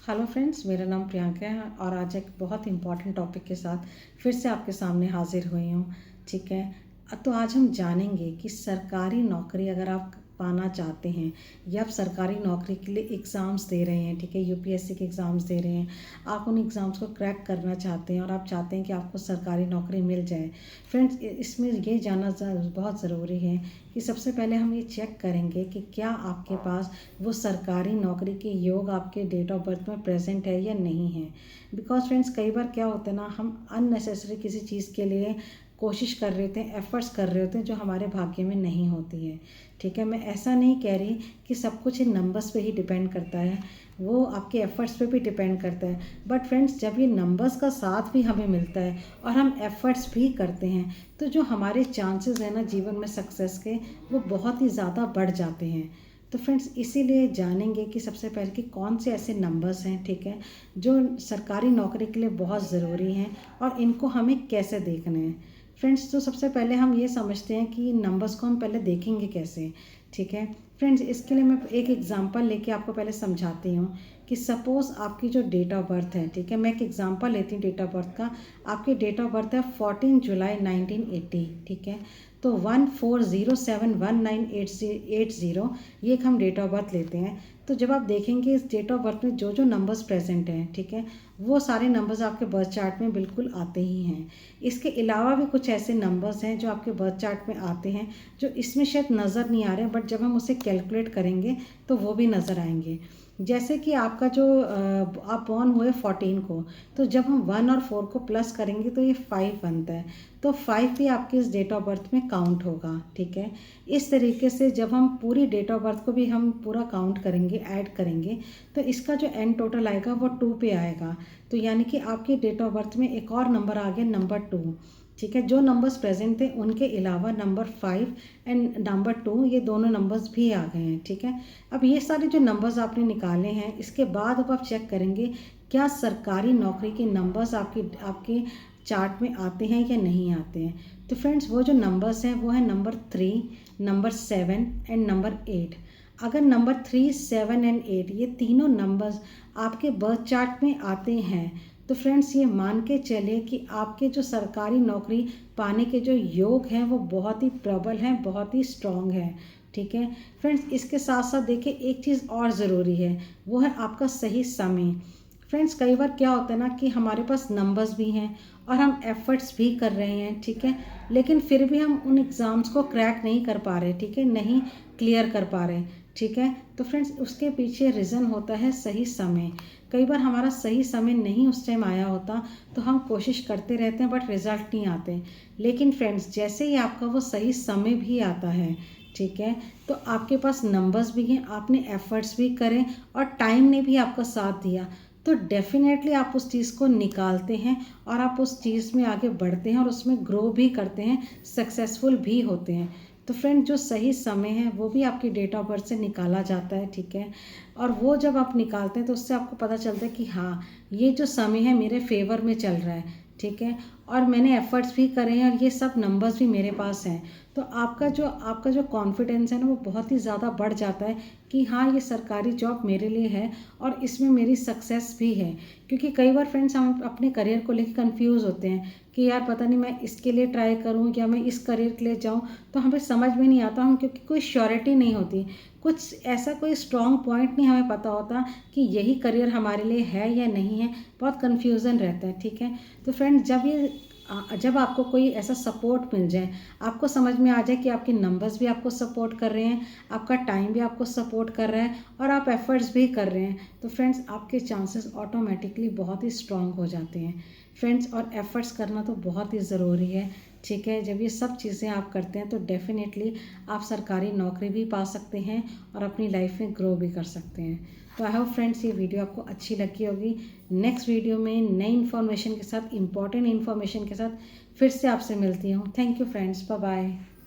Hello friends, मेरा नाम प्रियंका है और आज एक बहुत इंपॉर्टेंट टॉपिक के साथ फिर से आपके सामने हाजिर हुई हूँ। ठीक है, तो आज हम जानेंगे कि सरकारी नौकरी अगर आप पाना चाहते हैं या आप सरकारी नौकरी के लिए एग्ज़ाम्स दे रहे हैं, ठीक है, यूपीएससी के एग्ज़ाम्स दे रहे हैं, आप उन एग्ज़ाम्स को क्रैक करना चाहते हैं और आप चाहते हैं कि आपको सरकारी नौकरी मिल जाए। फ्रेंड्स, इसमें ये जानना बहुत ज़रूरी है कि सबसे पहले हम ये चेक करेंगे कि क्या आपके पास वो सरकारी नौकरी के योग आपके डेट ऑफ बर्थ में प्रेजेंट है या नहीं है। बिकॉज फ्रेंड्स, कई बार क्या होता है ना, हम अननेसेसरी किसी चीज़ के लिए कोशिश कर रहे होते हैं, एफर्ट्स कर रहे होते हैं जो हमारे भाग्य में नहीं होती है। ठीक है, मैं ऐसा नहीं कह रही कि सब कुछ इन नंबर्स पे ही डिपेंड करता है, वो आपके एफ़र्ट्स पे भी डिपेंड करता है। बट फ्रेंड्स, जब ये नंबर्स का साथ भी हमें मिलता है और हम एफ़र्ट्स भी करते हैं तो जो हमारे चांसेस हैं ना जीवन में सक्सेस के, वो बहुत ही ज़्यादा बढ़ जाते हैं। तो फ्रेंड्स, इसीलिए जानेंगे कि सबसे पहले कि कौन से ऐसे नंबर्स हैं, ठीक है, जो सरकारी नौकरी के लिए बहुत ज़रूरी हैं और इनको हमें कैसे देखना है। फ्रेंड्स, तो सबसे पहले हम ये समझते हैं कि नंबर्स को हम पहले देखेंगे कैसे। ठीक है फ्रेंड्स, इसके लिए मैं एक एग्जांपल लेके आपको पहले समझाती हूँ कि सपोज़ आपकी जो डेट ऑफ बर्थ है, ठीक है, मैं एक एग्जांपल लेती हूँ डेट ऑफ बर्थ का। आपकी डेट ऑफ बर्थ है 14 जुलाई 1980, ठीक है। तो 14071980 ये एक हम डेट ऑफ बर्थ लेते हैं। तो जब आप देखेंगे इस डेट ऑफ बर्थ में जो जो नंबर्स प्रेजेंट हैं, ठीक है, वो सारे नंबर्स आपके बर्थ चार्ट में बिल्कुल आते ही हैं। इसके अलावा भी कुछ ऐसे नंबर्स हैं जो आपके बर्थ चार्ट में आते हैं जो इसमें शायद नज़र नहीं आ रहे, बट जब हम उसे कैलकुलेट करेंगे तो वो भी नज़र आएंगे। जैसे कि आपका जो आप बॉर्न हुए 14 को, तो जब हम 1 और 4 को प्लस करेंगे तो ये 5 बनता है। तो 5 भी आपके इस डेट ऑफ बर्थ में काउंट होगा। ठीक है, इस तरीके से जब हम पूरी डेट ऑफ बर्थ को भी हम पूरा काउंट करेंगे, ऐड करेंगे, तो इसका जो एंड टोटल आएगा वो 2 पे आएगा। तो यानी कि आपकी डेट ऑफ बर्थ में एक और नंबर आ गया, नंबर 2। ठीक है, जो नंबर्स प्रेजेंट थे उनके अलावा नंबर 5 एंड नंबर 2, ये दोनों नंबर्स भी आ गए हैं। ठीक है, अब ये सारे जो नंबर्स आपने निकाले हैं, इसके बाद अब आप चेक करेंगे क्या सरकारी नौकरी के नंबर्स आपके चार्ट में आते हैं या नहीं आते हैं। तो फ्रेंड्स, वो जो नंबर्स हैं वो है नंबर 3, नंबर 7 एंड नंबर 8। अगर नंबर 3, 7 एंड 8 ये तीनों नंबर्स आपके बर्थ चार्ट में आते हैं तो फ्रेंड्स, ये मान के चले कि आपके जो सरकारी नौकरी पाने के जो योग हैं वो बहुत ही प्रबल हैं, बहुत ही स्ट्रॉन्ग हैं। ठीक है फ्रेंड्स, इसके साथ साथ देखिए एक चीज़ और ज़रूरी है, वो है आपका सही समय। फ्रेंड्स, कई बार क्या होता है ना कि हमारे पास नंबर्स भी हैं और हम एफ़र्ट्स भी कर रहे हैं, ठीक है, लेकिन फिर भी हम उन एग्ज़ाम्स को क्रैक नहीं कर पा रहे, ठीक है, नहीं क्लियर कर पा रहे। ठीक है, तो फ्रेंड्स, उसके पीछे रीज़न होता है सही समय। कई बार हमारा सही समय नहीं उस टाइम आया होता तो हम कोशिश करते रहते हैं बट रिज़ल्ट नहीं आते। लेकिन फ्रेंड्स, जैसे ही आपका वो सही समय भी आता है, ठीक है, तो आपके पास नंबर्स भी हैं, आपने एफ़र्ट्स भी करें और टाइम ने भी आपका साथ दिया, तो डेफिनेटली आप उस चीज़ को निकालते हैं और आप उस चीज़ में आगे बढ़ते हैं और उसमें ग्रो भी करते हैं, सक्सेसफुल भी होते हैं। तो फ्रेंड, जो सही समय है वो भी आपकी डेट ऑफ बर्थ से निकाला जाता है। ठीक है, और वो जब आप निकालते हैं तो उससे आपको पता चलता है कि हाँ, ये जो समय है मेरे फेवर में चल रहा है। ठीक है, और मैंने एफ़र्ट्स भी करे हैं और ये सब नंबर्स भी मेरे पास हैं। तो आपका जो कॉन्फिडेंस है ना वो बहुत ही ज़्यादा बढ़ जाता है कि हाँ, ये सरकारी जॉब मेरे लिए है और इसमें मेरी सक्सेस भी है। क्योंकि कई बार फ्रेंड्स, हम अपने करियर को लेकर कंफ्यूज होते हैं कि यार पता नहीं मैं इसके लिए ट्राई करूं या मैं इस करियर के लिए जाऊं, तो हमें समझ में नहीं आता, हम क्योंकि कोई श्योरिटी नहीं होती, कुछ ऐसा कोई स्ट्रॉन्ग पॉइंट नहीं हमें पता होता कि यही करियर हमारे लिए है या नहीं है, बहुत कन्फ्यूज़न रहता है। ठीक है, तो फ्रेंड्स, जब आपको कोई ऐसा सपोर्ट मिल जाए, आपको समझ में आ जाए कि आपके नंबर्स भी आपको सपोर्ट कर रहे हैं, आपका टाइम भी आपको सपोर्ट कर रहा है और आप एफ़र्ट्स भी कर रहे हैं, तो फ्रेंड्स, आपके चांसेस ऑटोमेटिकली बहुत ही स्ट्रॉन्ग हो जाते हैं। फ्रेंड्स, और एफ़र्ट्स करना तो बहुत ही ज़रूरी है। ठीक है, जब ये सब चीज़ें आप करते हैं तो डेफिनेटली आप सरकारी नौकरी भी पा सकते हैं और अपनी लाइफ में ग्रो भी कर सकते हैं। तो आई होप फ्रेंड्स, ये वीडियो आपको अच्छी लगी होगी। नेक्स्ट वीडियो में नई इन्फॉर्मेशन के साथ, इम्पॉर्टेंट इन्फॉर्मेशन के साथ फिर से आपसे मिलती हूँ। Thank you friends, bye bye.